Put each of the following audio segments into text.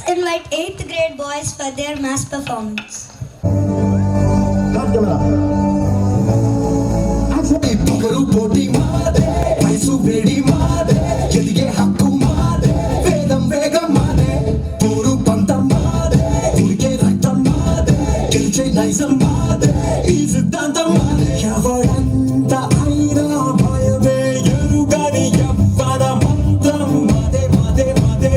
invite 8th grade boys for their mass performance. పొగరు పోటీ మాదే వయసు వేడి మాదే ఎదిగే హక్కు మాదే వేదం వేగం మాదే పూరు పంతం మాదే ఉరికే రక్తం మాదే గెలిచే నైజం మాదే ఈ సిద్ధాంతం మాదే ఎవడంత అయినా భయమే ఎరుగని ఎవ్వర మంత్రం మాదే మాదే మాదే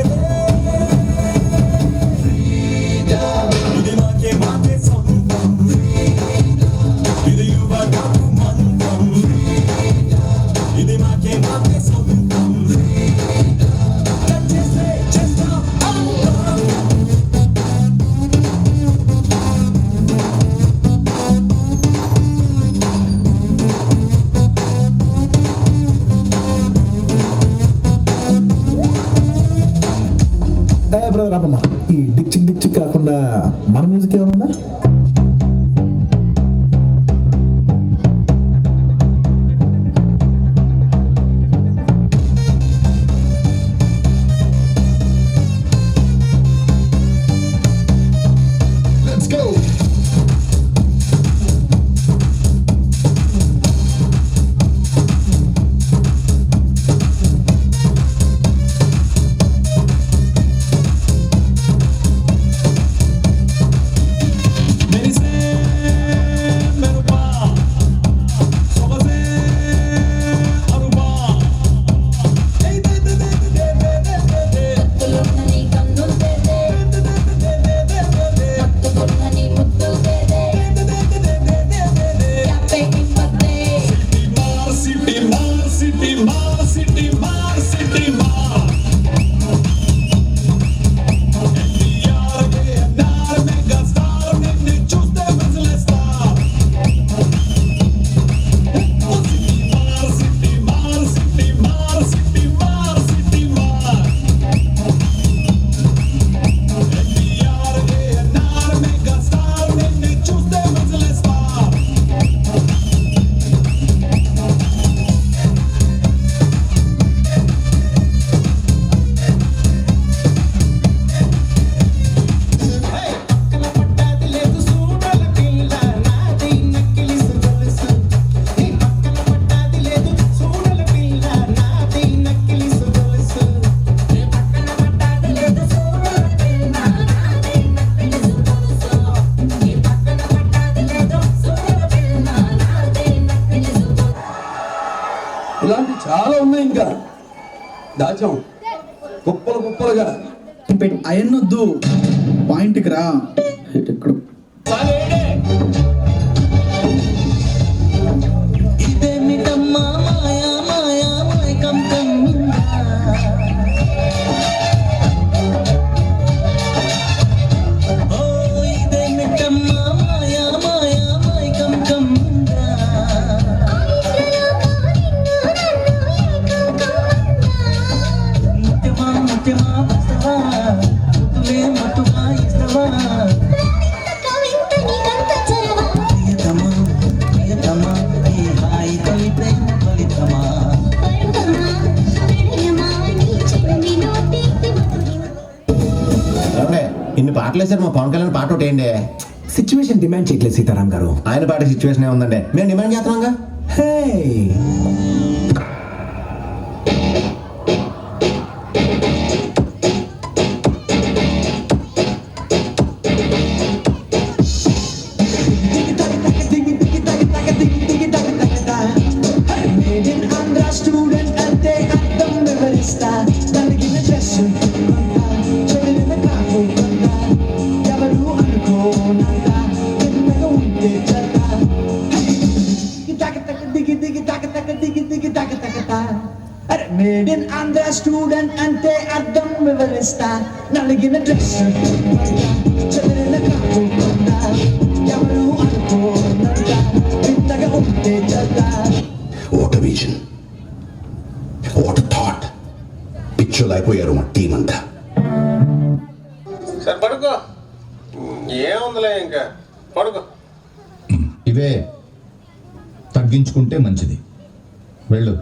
ఇది మాకే మాకే సొంతం ఇది యువతకు మంత్రం ఇది మాకే మాకే సొంతం బ్రదర్ అమ్మా ఈ డిక్చిక్ డిక్చిక్ కాకుండా మన మ్యూజిక్ ఏమన్నా ఇలాంటి చాలా ఉన్నాయి ఇంకా దాచాం కుప్పలు కుప్పలుగా అయన్నొద్దు పాయింట్కి రా ఎక్కడ ఇదేమిటమ్మా మాయా మాయా మైకం కమ్మిందా ఓ ఇదేమిటమ్మా మాయా మాయా మైకం కమ్మిందా ముత్యమా ముత్యమా వస్తవా ముతులే మతువా ఇస్తవా ప్రియతమా ప్రియతమా ఈ హాయి తొలి ప్రేమ ఫలితమా ఎవడే ఇన్ని పాటలు వేసారు మా పవన్ కళ్యాణ్ పాట ఒకటి ఏంటి సిచ్యువేషన్ డిమాండ్ చేయట్లేదు సీతారాం గారు. ఆయన పాట సిచ్యువేషన్ ఉందండి మేము డిమాండ్ చేస్తున్నాంగా. Hey made in Andhra student అంటే అర్థం వివరిస్తా నలిగిన డ్రెస్ చదివిన కాకుండా ఎవరు అనుకోనంట వింతగా ఉంటే చదా వాట్ విజన్ వాట్ థాట్ పిక్చర్లు అయిపోయారు మా టీం అంతా. సరే పడుకో, ఏముందిలే ఇంకా పడుకో. ఇవే తగ్గించుకుంటే మంచిది. వెళ్ళు.